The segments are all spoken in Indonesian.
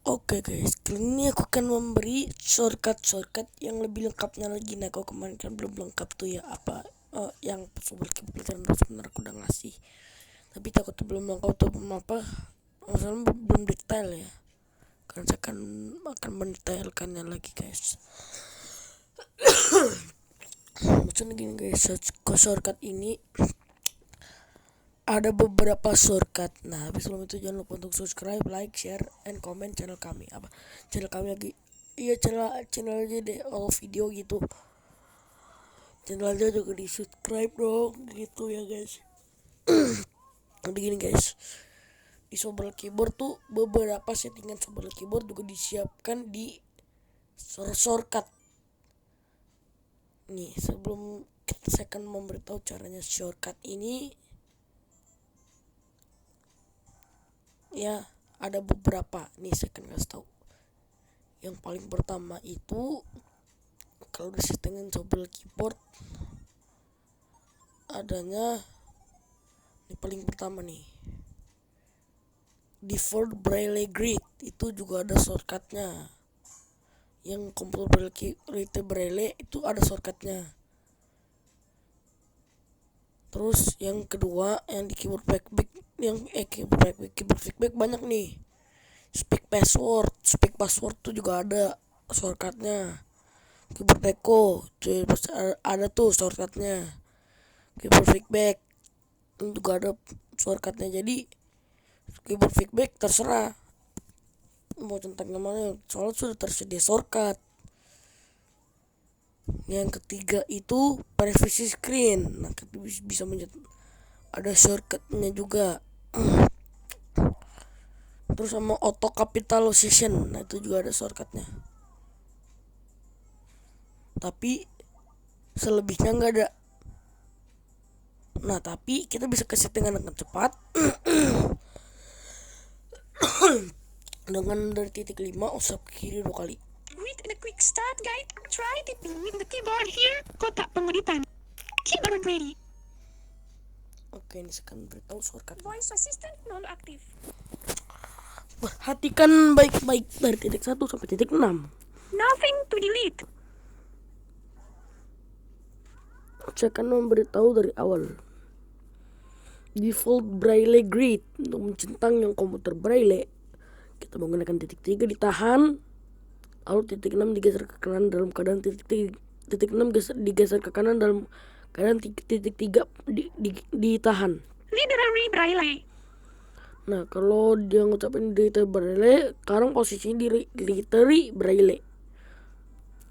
Oke guys, kali ini aku akan memberi shortcut yang lebih lengkapnya lagi. Nah, kalau kemarin kan belum lengkap tuh ya, yang sobat kepikiran sebenarnya aku udah ngasih, tapi takut belum lengkap tuh apa, masalah belum detail ya, karena saya akan mendetailkannya lagi guys. Maksudnya gini guys, shortcut ini ada beberapa shortcut. Nah, habis sebelum itu jangan lupa untuk subscribe, like, share, and comment channel kami. Channel kami lagi? Iya, channel aja deh, all video gitu. Channel aja juga di subscribe dong, gitu ya guys. Jadi gini guys, di Sobel Keyboard tuh beberapa settingan Sobel Keyboard juga disiapkan di shortcut. Nih, sebelum saya akan memberitahu caranya shortcut ini, ya ada beberapa nih saya akan kasih tahu. Yang paling pertama itu kalau di settingan Sobel Keyboard adanya ini paling pertama nih, default braille grid, itu juga ada shortcutnya. Yang komputer braille itu ada shortcutnya. Terus yang kedua yang di keyboard backback, keyboard backback banyak nih. Speak password tuh juga ada shortcutnya. Keyboard echo ada tuh shortcutnya. Keyboard feedback juga ada shortcutnya. Jadi keyboard feedback terserah mau centangnya mana, soalnya sudah tersedia shortcut. Yang ketiga itu privacy screen. Nah, kita bisa ada shortcutnya juga. Terus sama auto capitalization, nah itu juga ada shortcutnya. Tapi selebihnya nggak ada. Nah, tapi kita bisa ke settingan dengan cepat dengan dari titik 5 usap kiri 2 kali. With the quick start guide, try typing with the keyboard here. Kotak pengeditan. Keyboard ready. Oke, ini saya akan beritahu shortcut. Voice assistant non-aktif. Perhatikan baik-baik dari titik 1 sampai titik 6. Nothing to delete. Saya akan memberitahu dari awal. Default braille grid, untuk mencentang yang komputer braille kita menggunakan titik 3 ditahan, lalu titik 6 digeser ke kanan dalam keadaan titik 6 digeser ke kanan dalam keadaan titik 3 ditahan. Literary braille. Nah, kalau dia ngucapin literary braille, sekarang posisinya di literary braille.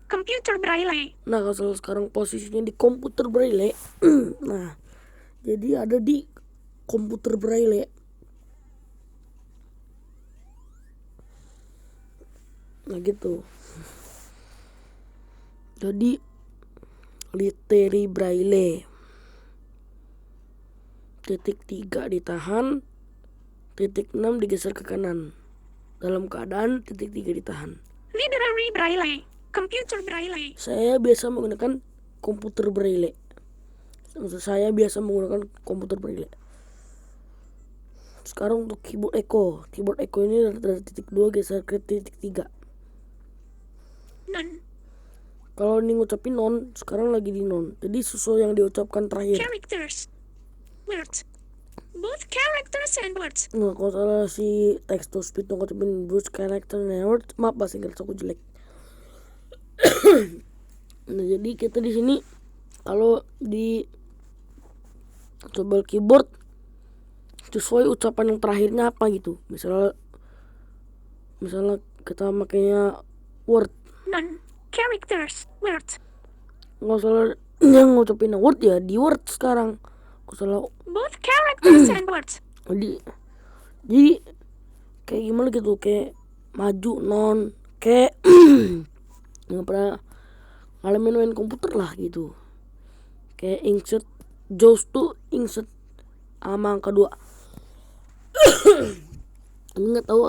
Computer braille. Nah, kalau sekarang posisinya di komputer braille, nah jadi ada di komputer braille. Nah gitu. Jadi literary braille. Titik 3 ditahan, titik 6 digeser ke kanan dalam keadaan titik 3 ditahan. Literary braille. Computer braille. Saya biasa menggunakan komputer braille. Saya biasa menggunakan komputer braille. Sekarang untuk keyboard echo ini dari titik 2 geser ke titik 3. Non. Kalau ini ngucapin non, sekarang lagi di non. Jadi sesuai yang diucapkan terakhir. Characters. Words. Both characters and words. Nah, kalau salah si text to speech ngucapin both character and words, maaf bahasa Inggris aku jelek. Nah, jadi kita di sini kalau di Sobel keyboard sesuai ucapan yang terakhirnya apa gitu. Misalnya kita makanya word. Non. Characters. Words. Nggak salah yang ngucapin word ya di word sekarang. Nggak salah. Both characters and words. Jadi kayak gimana gitu, kayak maju non, kayak nggak pernah ngalamin main komputer lah gitu. Kayak insert JAWS tuh insert sama angka 2. Ini nggak tahu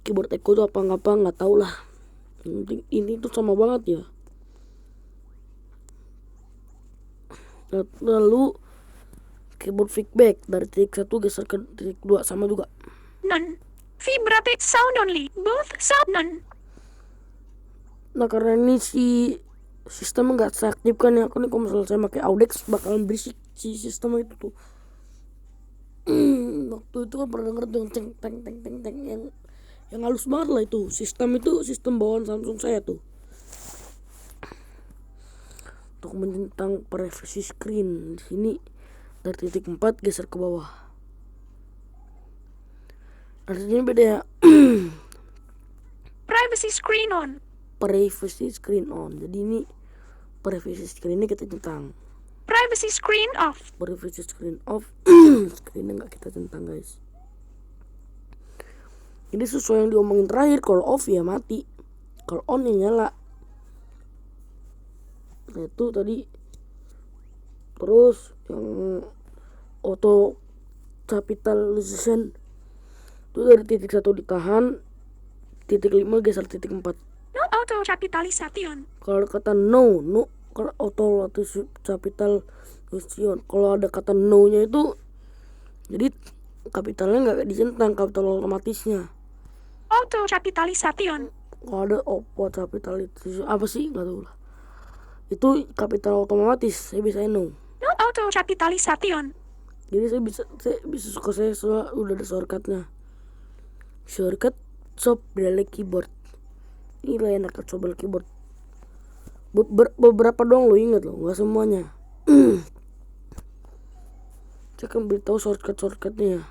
keyboard echo tuh apa nggak tahu lah. Ini tuh sama banget ya. Lalu keyboard feedback dari titik 1 geser ke titik 2 sama juga. Non. Vibrate sound only. Both sound none. Nah karena ini si sistem nggak saya aktifkan ya, aku nih kalau misalnya saya pakai Audex bakalan berisik si sistem itu tuh. Waktu itu kan pernah denger tuh yang ceng teng teng teng teng yang halus banget lah itu. Sistem itu sistem bawaan Samsung saya tuh. Untuk mencentang privacy screen di sini dari titik 4 geser ke bawah. Artinya beda ya. Privacy screen on. Privacy screen on. Jadi ini privacy screen ini kita centang. Privacy screen off. Privacy screen off. Screen nggak kita centang guys. Jadi sesuai yang diomongin terakhir, kalau off ya mati, kalau on ya nyala. Nah itu tadi. Terus yang auto capitalization itu dari titik 1 ditahan, titik 5 geser titik 4. No auto capitalization. Kalau ada kata no kalau auto capitalization, kalau ada kata no nya itu jadi kapitalnya nggak dicentang, kapital otomatisnya. Auto capitalization. Kalau ada auto capitalization apa sih nggak tahu lah, itu kapital otomatis, saya bisa no. No auto capitalization. Jadi saya bisa suka, saya udah ada shortcutnya. Shortcut shop delete keyboard. Ini lah enak coba keyboard. Beberapa doang lo inget lo, nggak semuanya. Saya akan beritahu shortcutnya.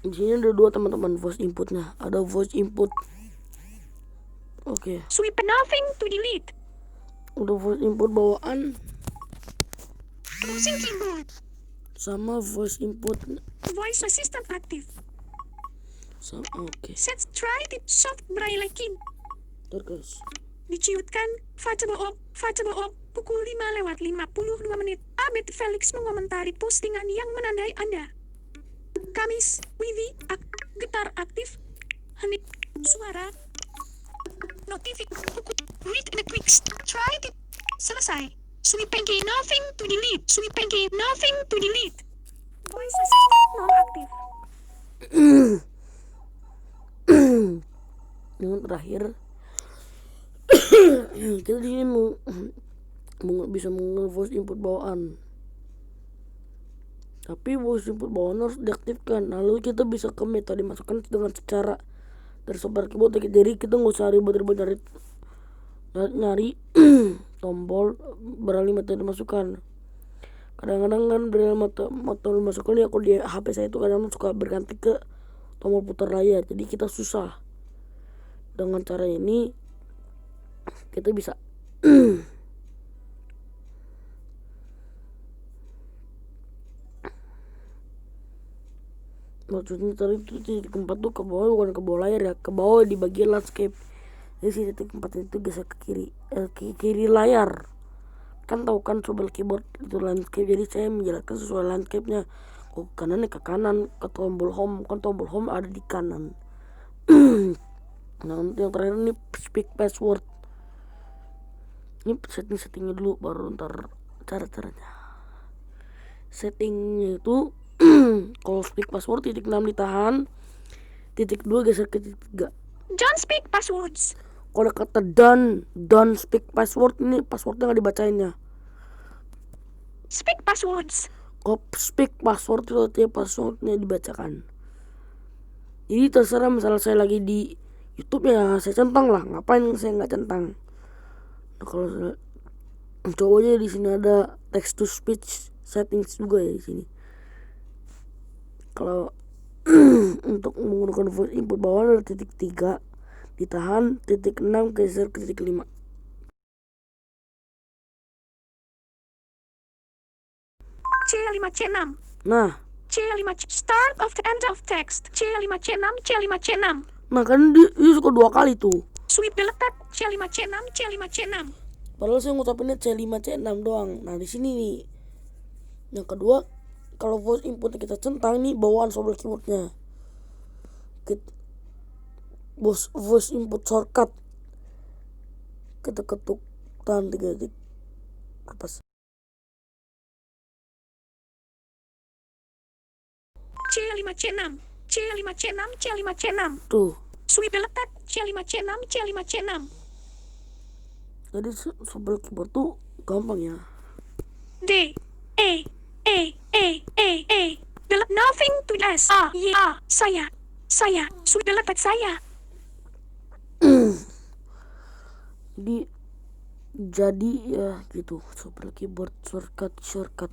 Di sini ada 2 teman-teman voice inputnya. Ada voice input. Oke. Sweep nothing to delete. Udah voice input bawaan. Closing keyboard. Sama voice input. Voice assistant active. Oke. Set try tip soft braille key. Terus. Diciutkan. Fajabo op. Pukul 5:52 menit. Abed Felix mengomentari postingan yang menandai Anda. Kamis, Wiwi, getar aktif. Henik, suara. Read in a quick try tip. Selesai. Sweeping key nothing to delete. Sweeping key nothing to delete. Voice assistant non aktif. Yang terakhir kita di sini bisa mengenal voice input bawaan, tapi voice input bawaan harus diaktifkan. Lalu kita bisa ke metode dimasukkan dengan secara dari software keyboard. Jadi kita nggak usah ribet-ribet nyari tombol beralih metode masukkan. Kadang-kadang kan beralih metode masukkan ya, kalau di HP saya itu kadang suka berganti ke tombol putar layar, jadi kita susah. Dengan cara ini kita bisa maksudnya tadi itu titik 4 tuh ke bawah, bukan ke bawah layar ya, ke bawah di bagian landscape. Jadi si titik 4 itu geser ke kiri layar. Kan tahu kan sobat keyboard itu landscape, jadi saya menjelaskan sesuai landscape-nya. Ke kanan ya ke kanan, ke tombol home kan tombol home ada di kanan. Nah untuk yang terakhir ini speak password. Ini settingnya dulu, baru ntar cara-caranya. Settingnya itu kalau speak password titik 6 ditahan, titik 2 geser ke titik 3. Don't speak passwords. Kalau kata don't speak password, ini passwordnya nggak dibacainnya. Speak passwords. Kalau speak password itu artinya passwordnya dibacakan. Jadi terserah, misalnya saya lagi di YouTube ya saya centang lah, ngapain saya nggak centang. Nah kalau cowoknya di sini ada text to speech settings juga ya di sini. Kalau untuk menggunakan voice input bawah ada titik 3 ditahan, titik 6 geser ke titik 5. C5 C6. Nah C5 start of the end of text. C5 C6 C5 C6. Nah kan dia suka 2 kali tuh. Sweep deleted. C5 C6 C5 C6. Padahal saya ngucapinnya C5 C6 doang. Nah di sini nih. Yang kedua, kalau voice input kita centang nih bawaan sobat keyboardnya. Voice input shortcut. Kita ketuk tahan 3 detik. Lepas. C5C6, C5C6, C5C6. Tuh. Sweep letak C5C6, C5C6. Jadi sobel keyboard tuh gampang ya. D E E E E E. Nothing to S A Y A. Saya. Sweep letak saya. Jadi ya gitu, sobel keyboard shortcut.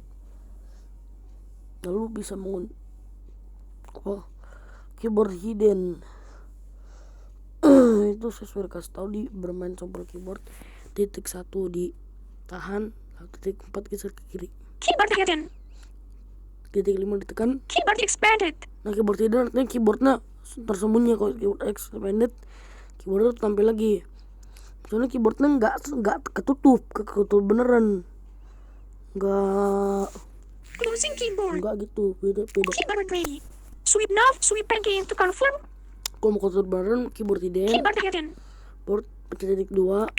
Lalu bisa keyboard hidden. Itu saya sudah kasih tahu di bermain sobel keyboard. Titik 1 ditahan, lalu titik 4 geser ke kiri. Keyboard hidden. Titik 5 ditekan. Keyboard expanded. Nah, keyboard hidden artinya keyboardnya tersembunyi. Kalau keyboard expanded, keyboardnya tampil lagi. Soalnya keyboardnya nggak ketutup beneran. Closing keyboard. Nggak gitu, beda. Keyboard ready. Sweep again to confirm. Kalau mau ketutup beneran, keyboard hidden. Keyboard hidden. Baru titik 2,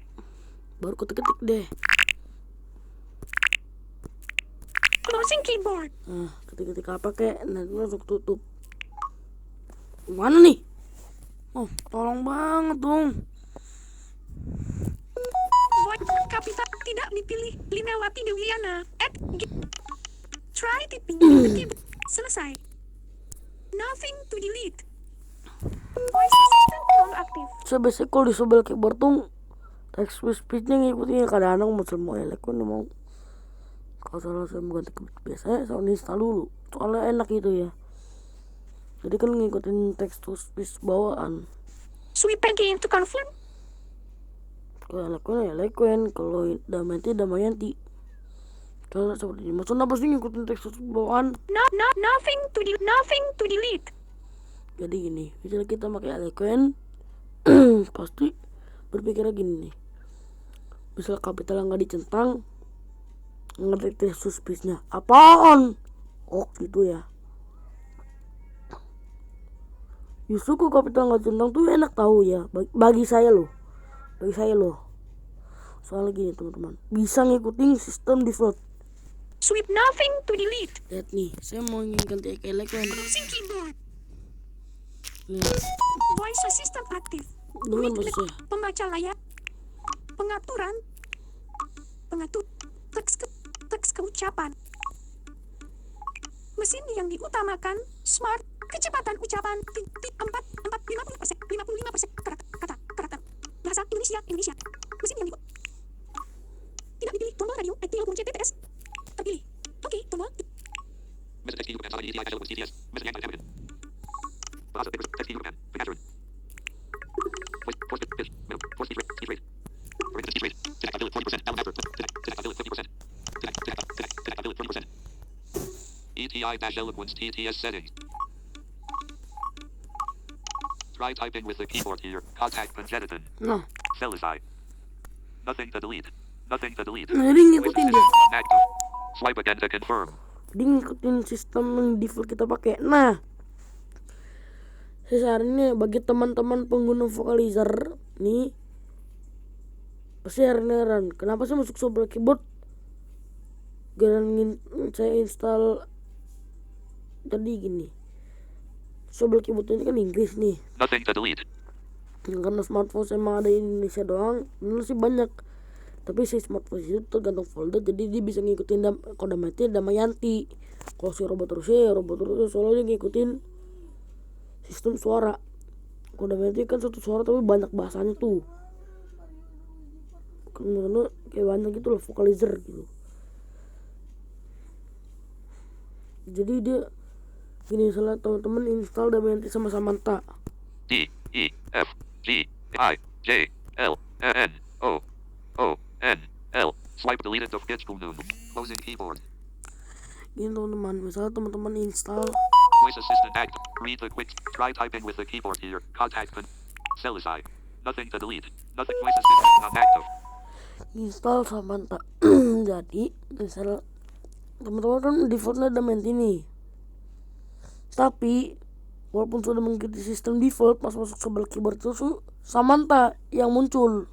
baru ketik deh. Closing keyboard. Nah, ketik apa kek, nanti langsung tutup. Mana nih? Oh, tolong banget dong. Void kapital tidak dipilih. Linawati Dewiana. Try typing. Keyboard. Selesai. Nothing to delete. Voice assistant non aktif. Saya biasanya kalau di sobel keyboard tuh text speech-nya ngikutin. Kadang-kadang mau elek mau kalau salah saya mau ganti biasanya saya install dulu. Soalnya enak gitu ya. Jadi kan ngikutin text to speech bawaan. Sweep again to confirm. Kalau elekuen, kalau Damayanti. Kalau seperti ini, maksudnya apa sih ngikutin text to speech bawaan? Nothing to delete. Jadi gini, misalnya kita pakai elekuen, pasti berpikirnya gini nih. Misal kapital nggak dicentang, ngetik text to speech-nya apaan? Oh gitu ya. Justru kok kapital nggak centang tuh enak tahu ya, bagi saya loh. Soalnya gini teman-teman, bisa ngikutin sistem default. Sweep nothing to delete. Lihat nih, saya mau ganti elekuen. Closing keyboard. Lihat, Voice assistant aktif. dengar maksud saya. Pembaca layar. Pengaturan. Teks keucapan. Mesin yang diutamakan smart. Kecepatan ucapan 55% kata. Bahasa Indonesia. Mesin yang tidak dipilih tombol radio maupun CTTS. Terpilih. Oke, tombol. ETI-Eloquence TTS settings. Try typing with the keyboard here. Contact Conjetiton. Nah, Celisai. Nothing to delete. jadi ngikutin dia. Active. Swipe again to confirm. Dia ngikutin sistem yang default kita pakai. Nah, saya saranin bagi teman-teman pengguna Vocalizer nih, pasti heran kenapa sih masuk sobel keyboard saya install tadi gini. Sobel keyboard ini kan Inggris nih. Nothing to delete. Karena smartphone saya emang ada di Indonesia doang, bener sih banyak. Tapi si smartphone itu tergantung folder, jadi dia bisa ngikutin kode mati Damayanti. Kalau si robot terus soalnya dia ngikutin sistem suara. Kode mati kan satu suara tapi banyak bahasanya tuh. Karena kayak banyak gitu loh, Vocalizer gitu. Jadi dia gini, salah teman-teman install Damayanti sama Samantha. D E F G I J L N O N L. Swipe deleted of Gitchkunum. Closing keyboard. Gini teman-teman, misalnya teman-teman install Voice assistant act. Read the quick. Try typing with the keyboard here. Contact Celisai. Nothing to delete. Nothing. Voice assistant not active. install Samantha. Jadi misalnya teman-teman kan defaultnya Damayanti nih, tapi walaupun sudah mengikuti sistem default, pas masuk sobel keyboard itu Samantha yang muncul.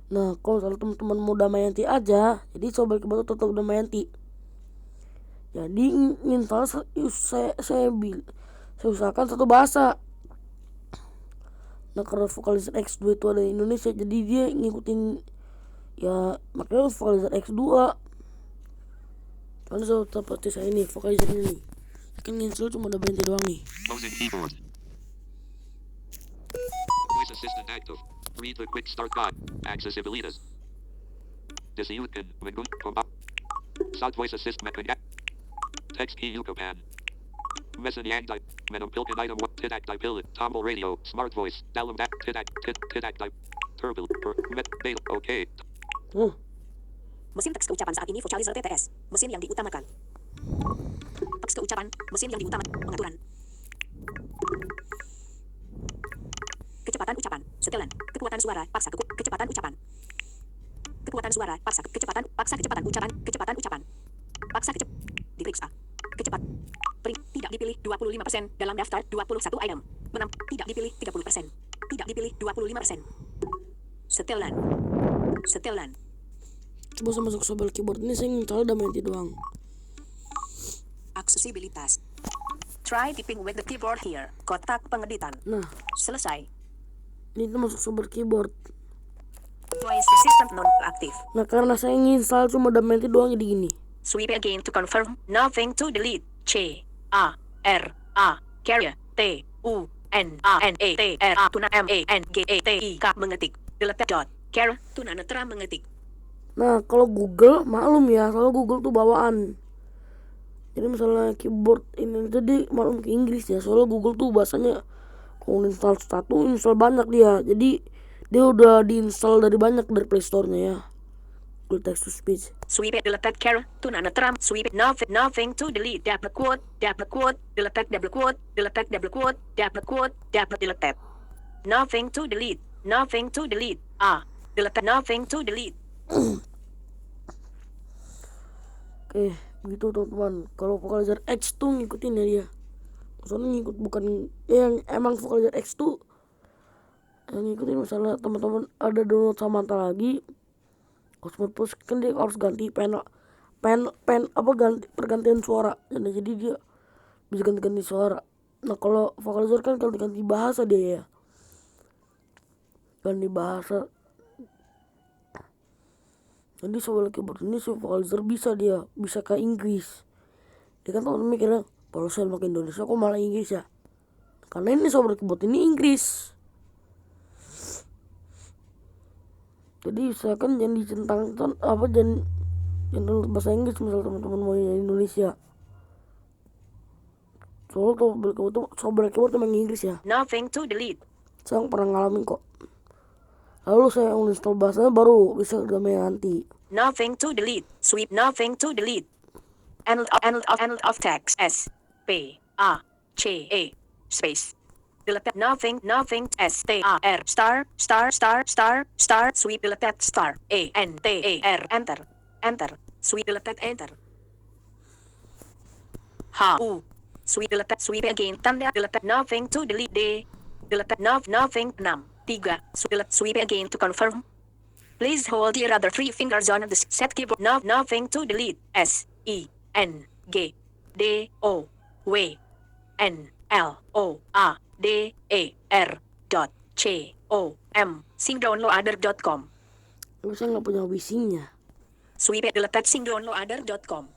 Nah, kalau misalnya teman-teman mau Damayanti aja, jadi sobel keyboard tetap Damayanti. Jadi install saya usahakan satu bahasa. Nah karena Vocalizer X2 itu ada di Indonesia, jadi dia ngikutin ya, makanya Vocalizer X2. Karena seperti saya ini Vocalizer ini, saya kan install cuma ada BNT doang nih. Closing keyboard. Voice assistant active. Read the quick start guide. Accessibilitas. Disuyukan. Mengun. Sound voice assist method. Text key Yukopan. Messenger type. Menampilkan item 1. Tidak dipilih. Tombol radio. Smart voice. Dalam dat. Tidak dip. Turbil. Data. Okay. Mesin teks keucapan saat ini Vocalizer TTS. Mesin yang diutamakan. Teks keucapan. Mesin yang diutamakan. Pengaturan. Kecepatan ucapan. Setelan. Kekuatan suara. Paksa kecepatan ucapan. Kekuatan suara. Paksa kecepatan. Paksa kecepatan ucapan. Kecepatan ucapan. Paksa diperiksa. Kecepat. Tidak dipilih 25% dalam daftar 21 item. Tidak dipilih 30%. Tidak dipilih 25%. Setelan. Setelan. Coba saya masuk Sobel keyboard ini, saya install ada BNT doang. Aksesibilitas. Try typing with the keyboard here. Kotak pengeditan. Nah, Selesai. ini tuh masuk Sobel keyboard. Voice assistant non aktif. Nah karena saya install cuma ada BNT doang, jadi gini. Sweep again to confirm. Nothing to delete. C A R A carrier T U N A N E T R A tuna M E N G E T I K mengetik. Delete dot carrier tunanetra mengetik. Nah kalau Google maklum ya, soalnya Google tuh bawaan. Jadi misalnya keyboard ini jadi maklum ke Inggris ya, soalnya Google tuh bahasanya kalau install satu install banyak dia. Jadi dia udah diinstal dari banyak dari Play Store-nya ya. Google Text to Speech. Sweep it delete carrier tunanetra sweep it nothing to delete double quote delete double quote double quote delete nothing to delete delete nothing to delete. Oke, begitu teman-teman. Kalau Vocalizer X tuh ngikutin ya dia. Soalnya ngikut bukan yang emang Vocalizer X tuh yang ngikutin. Misalnya teman-teman ada download Samantha lagi, Cosmo Plus kan dia harus ganti ganti pergantian suara. Jadi dia bisa ganti suara. Nah kalau Vocalizer kan ganti bahasa dia ya. Ganti bahasa. Jadi soal keyboard ini si Vocalizer bisa ke Inggris. Dia kan teman-teman mikirnya, kalau saya pakai Indonesia kok malah Inggris ya? Karena ini soal keyboard ini Inggris. Jadi usahakan jangan dicentang jangan bahasa Inggris misal teman-teman mau di Indonesia. Soalnya soal keyboard emang Inggris ya. Nothing to delete. Saya pernah ngalamin kok. Lalu saya uninstall bahasanya baru bisa damai nanti. Nothing to delete. Sweep nothing to delete. End of text. S P A C A space. Delete nothing S T A R star sweep delete star A N T A R enter sweep delete enter. H U sweep delete sweep again tanda delete nothing to delete D delete nothing 6 3 sweep again to confirm. Please hold your other 3 fingers on the set keyboard. Nothing to delete. S E N G D O W N L O A D E R C O M singdownloader.com. Tapi saya nggak punya wishingnya. Sweep it delete singdownloader.com.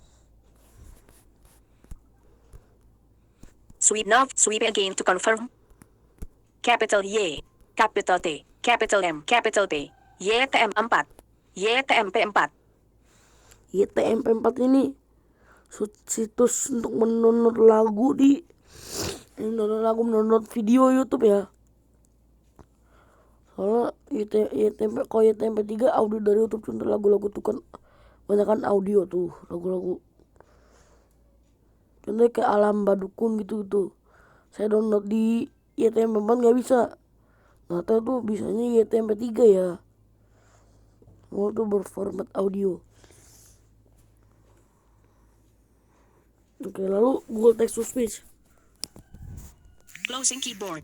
Sweep again to confirm. Capital Y, capital T, capital M, capital P, YTM 4, YTMP 4. YTMP 4 ini situs untuk mendownload lagu mendownload video YouTube ya. Soalnya kalau YTMP 3 audio dari YouTube, contoh lagu-lagu tuh kan banyak kan audio tuh lagu-lagu. Contohnya kayak Alam Badukun gitu. Saya download di YTMP 4 nggak bisa. Nggak tahu tuh bisanya YTMP 3 ya. Semua tuh berformat audio. Oke, lalu Google Text to Speech. Closing keyboard.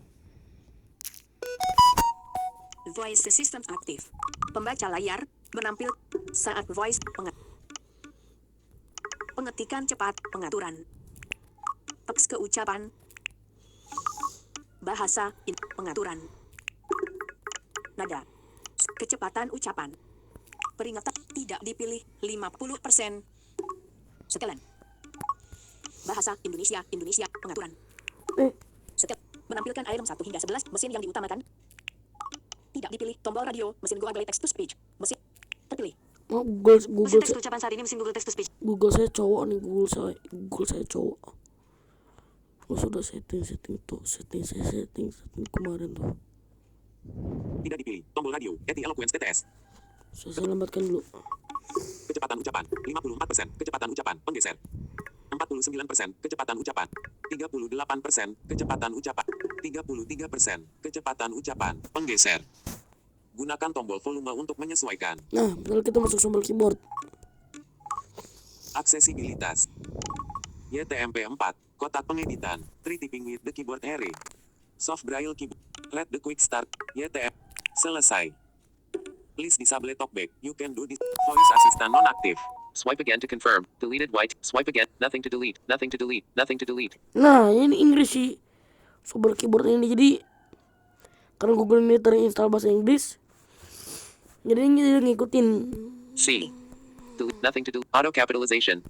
Voice assistant aktif. Pembaca layar menampil saat voice Pengetikan cepat. Pengaturan. Teks keucapan. Bahasa. Pengaturan. Nada. Kecepatan ucapan. Peringatan. Tidak dipilih. 50%. Setelan. Bahasa Indonesia. Indonesia. Pengaturan. Setel. Menampilkan item 1 hingga 11. Mesin yang diutamakan. Tidak dipilih. Tombol radio. Mesin Google Text to Speech. Mesin. Terpilih. Oh, Mesin Google teks ucapan saat ini mesin Google Text to Speech. saya cowok nih, Google saya cowok. Oh, sudah setting kemarin tuh. Tidak dipilih. Tombol radio. Eti Eloquence TTS. Saya selamatkan dulu. Kecepatan ucapan. 54%. Kecepatan ucapan. Penggeser. 49%. Kecepatan ucapan. 38%. Kecepatan ucapan. 33%. Kecepatan ucapan. Penggeser. Gunakan tombol volume untuk menyesuaikan. Nah, misalnya kita masuk tombol keyboard. Aksesibilitas. YTMP 4. Kotak pengeditan. 3 typing with the keyboard area. Soft braille keyboard. Let the quick start. YTM. Selesai. Please disable talkback. You can do this. Voice assistant non-active. Swipe again to confirm. Deleted white. Swipe again. Nothing to delete. Nothing to delete. Nothing to delete. Nah, ini Inggris sih. Tombol keyboard ini jadi karena Google ini terinstall bahasa Inggris. Jadi ini ngikutin. C. Nothing to delete. Auto capitalization.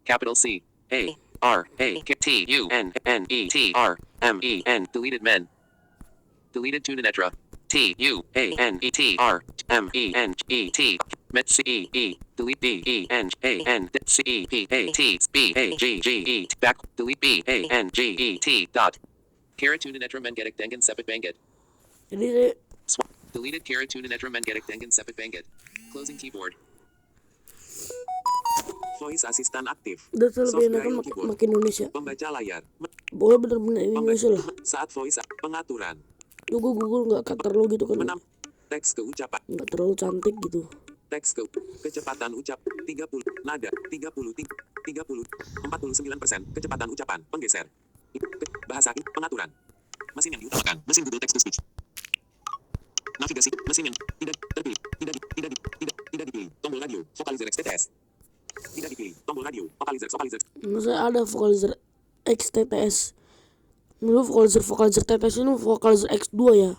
Capital C. A. R. A. T. U. N. N. E. T. R. M. E. N. Deleted men. Deleted Tunanetra. T. U. A. N. E. T. R. M. E. N. E. T. Met C. E. E. Delete B. E. N. A. N. C. E. P. A. T. B. A. G. G. E. Back. Delete B. A. N. G. E. T. Dot. Kara Tunanetra Mengedik Dengan Sepik Bangit. Jadi saya Deleted Kara Tunanetra Mengedik Dengan Sepik Bangit. Closing keyboard. Voice assistant aktif. udah Soft lebih enakan braille keyboard. makin Indonesia. Pembaca layar. Boleh bener-bener Indonesia lah. Saat voice pengaturan. Juga Google nggak terlalu gitu kan. Menam. Teks ke ucapan. Nggak terlalu cantik gitu. Teks ke kecepatan ucap 30 nada 30 49%. Kecepatan ucapan penggeser. Bahasa pengaturan. Mesin yang diutamakan. Mesin Google Text to Speech. Navigasi. Mesin yang tidak terpilih. Tidak dipilih. Tombol radio. Vocalizer XTTS. Tidak dipilih. Tombol radio. Vocalizer. Maksudnya ada vocalizer XTTS. Dulu vocalizer TTS ini vocalizer X2 ya.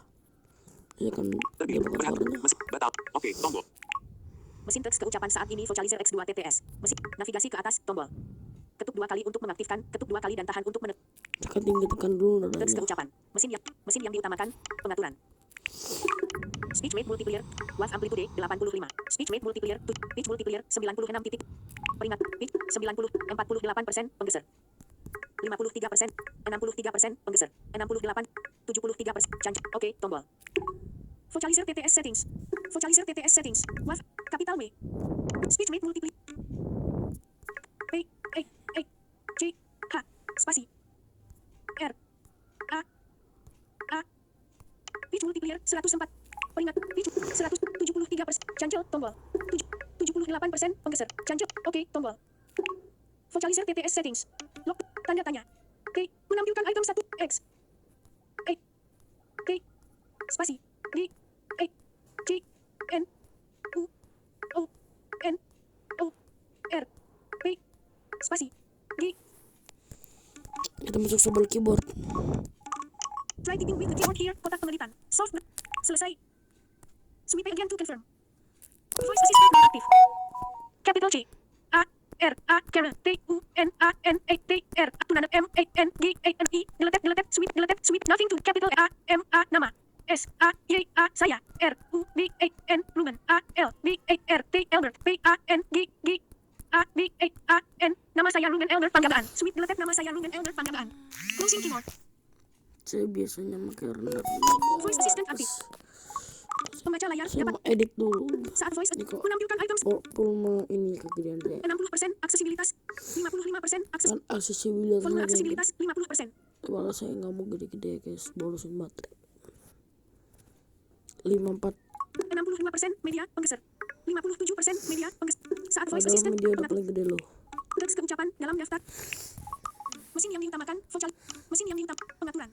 Ya kan dia Terpilih. bukan Berhenti. suaranya. Mesin batal. Oke. Tombol. Mesin teks keucapan saat ini Vocalizer X2 TTS. Mesin navigasi ke atas tombol. Ketuk 2 kali untuk mengaktifkan, ketuk 2 kali dan tahan untuk Tekan tinggi, tekan dulu teks nadanya. keucapan. Mesin yang diutamakan, pengaturan. Speech made multiplier, wave amplitude 85. Speech made multiplier, pitch multiplier 96 titik. Peringat, pitch 90, 48%, penggeser. 53%, 63%, penggeser. 68, 73%, cancel. Oke, tombol. Vocalizer TTS settings. Vocalizer TTS settings. Wave, capital W. Speech made multiplier. P, E, E, C, H, spasi. R, A, pitch multiplier 104. Peringat, pitch 173%. Cancel, tombol. 78%, penggeser. Cancel, oke, tombol. Vocalizer TTS settings. Lock, tanda tanya. T, menampilkan item 1, X. E, T, spasi. D, E, C, N, U, O, N, O, R, P, spasi. G. Kita masuk tombol keyboard. Try typing with the keyboard here. Kotak pengeditan. Soft. Selesai. Swipe again to confirm. Voice assistant non-active. Capital C. A. R. A. Karen. T. U. N. A. N. A. T. R. Tunana. M. A. N. G. A. N. I. Deleted. Sweep. Nothing to capital A. M. A. Nama. S. A. Y. A. Saya. R. U. B. A. N. Lumen. A. L. B. A. R. T. Elbert. P. A. N. G. G. A. B. A. A. N. Nama saya Lumen Elbert Panggalaan. Sweep deleted. Nama saya Lumen Elbert Panggalaan. Closing keyboard. Saya biasanya pakai rendah. Voice assistant aktif. Pembaca layar Saya dapat mau edit dulu. saat voice Ini kok menampilkan items volume ini kegedean saya. 60% aksesibilitas, 55% akses Kan aksesibilitas volume lagi. aksesibilitas 50%. Malah saya nggak mau gede-gede guys, borosin baterai. 54. 65% media penggeser. 57% media penggeser. Saat voice Padahal assistant media udah paling gede loh. teks keucapan dalam daftar. Mesin yang diutamakan vocal. Mesin yang diutamakan pengaturan.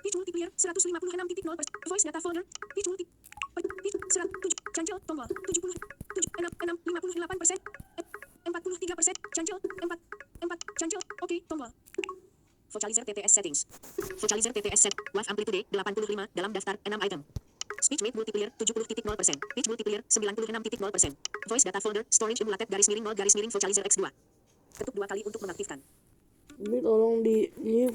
Pitch multiplier 156.0%. Voice data folder. Pitch multi. Pitch 107. Cancel tombol. 70. 7. 6. 58%. 43%. Cancel. 4 cancel. Oke, tombol. Vocalizer TTS settings. Vocalizer TTS set. Wave amplitude 85 dalam daftar 6 item. Speech rate multiplier 70.0%. Pitch multiplier 96.0%. Voice data folder storage emulated _0 vocalizer X2. Ketuk 2 kali untuk mengaktifkan. Ini tolong ini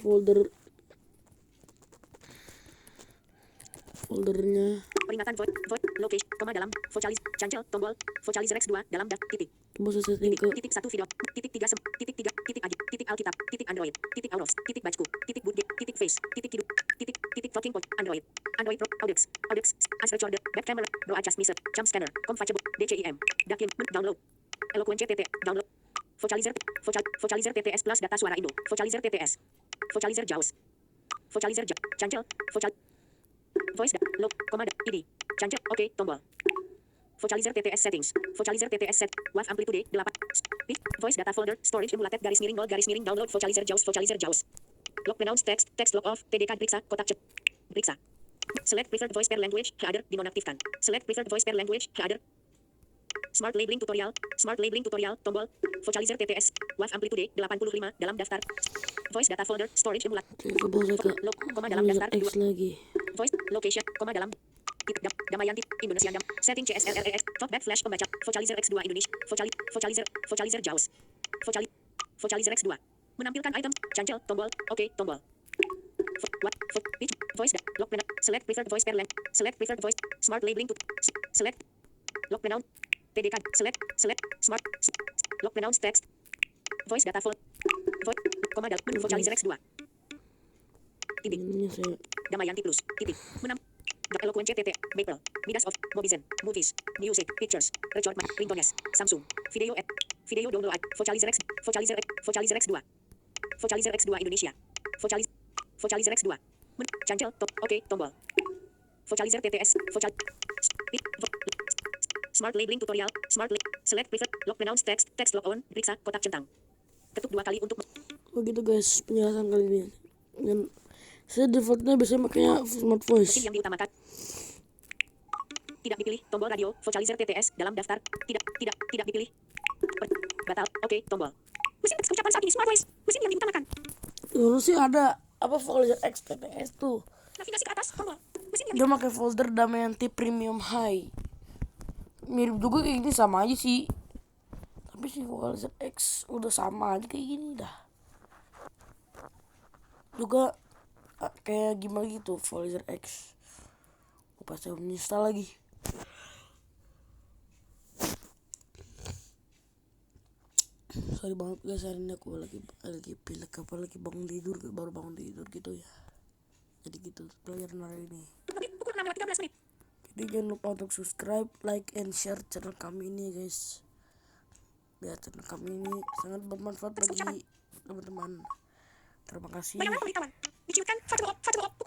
foldernya. Peringatan void location koma dalam vocalizer cancel tombol vocalizer X2 dalam daftar titik. Coba saya setting ke titik 1 video titik 3 titik 3 titik adit titik alkitab titik android titik auros titik bajku titik bootgate titik face titik hidup titik talking point android pro audex as recorder back camera no adjust mixer jump scanner compatible DCIM document download eloquent CTT download vocalizer TTS plus data suara Indo vocalizer TTS vocalizer JAWS vocalizer cancel voice log komanda ID cancel oke tombol vocalizer TTS settings vocalizer TTS set wave amplitude 8 speed voice data folder storage emulated _0 download vocalizer JAWS log pronounce text log off TDK kotak periksa select preferred voice per language header dinonaktifkan select preferred voice per language header smart labeling tutorial tombol vocalizer TTS wave amplitude 85 dalam daftar voice data folder storage emulated coba saya ke log koma dalam daftar X lagi. voice location koma dalam Damayanti Indonesia setting CSLREX talkback flash pembaca vocalizer X2 Indonesia vocalizer JAWS vocalizer X2 menampilkan item cancel tombol oke tombol pitch voice lock pronoun select preferred voice per length select preferred voice smart labeling select lock pronoun TDK select smart lock pronounce text voice data folder voice koma dalam vocalizer X2 titik Ini saya Damayanti Plus titik Eloquent CTT Maple Midas of Mobizen Movies Music Pictures Record Ringtones Samsung Video download vocalizer X2 vocalizer X2 Indonesia vocalizer X2 cancel oke tombol vocalizer TTS smart labeling tutorial select preferred log pronounce text log on periksa kotak centang ketuk 2 kali untuk begitu guys penjelasan kali ini. Dan saya defaultnya biasanya makanya smart voice. mesin yang diutamakan tidak dipilih tombol radio vocalizer TTS dalam daftar tidak dipilih batal oke tombol mesin teks ucapan saat ini smart voice mesin yang diutamakan Dulu sih ada apa vocalizer X TTS tuh. navigasi ke atas tombol mesin yang Dia pakai folder Damayanti Premium High. Mirip juga kayak gini sama aja sih. Tapi si vocalizer X udah sama aja kayak gini dah. Juga kayak gimana gitu vocalizer X. Pas saya menginstal lagi. Sorry banget guys, hari ini aku lagi pilek apa lagi bangun tidur, baru bangun tidur gitu ya. Jadi gitu pelajaran hari ini. pukul 6:13 menit Jadi jangan lupa untuk subscribe, like, and share channel kami ini guys. Biar channel kami ini sangat bermanfaat bagi teman-teman. Terima kasih. bagaimana pemberitahuan diciutkan 1 op